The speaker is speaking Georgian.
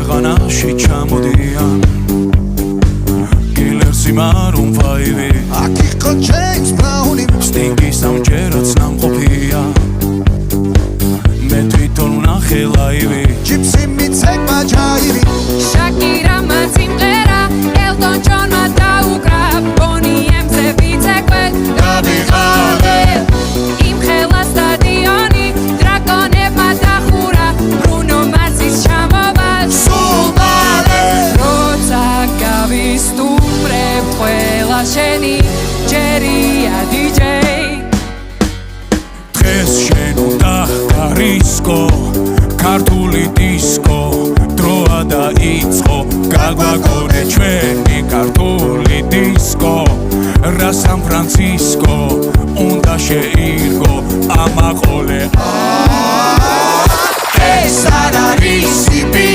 ქვეყანაში ჩამოდიან კილერსი მარუნ 5 აქ იყო ჯეიმს ბრაუნი სტინგი სამჯერაც ნამყოფია მე თვითონ ვნახე ლაივი ჯიპსი მიცეკმა ჯაივი შაკირამა სიმღერა ელტონ ჯონმა დაუკრა ბონი ემზე ვიცეკვე დავიღალე იმხელა სტადიონი დრაკონებმა დახურა ბრუნო მარსის ჩამოვა სულ მალე როცა გავისტუმრებ ყველა შენი ჯერია დიჯეი დღეს შენ უნდა რისკო ქართული დისკო დროა დაიწყო გაგვაგო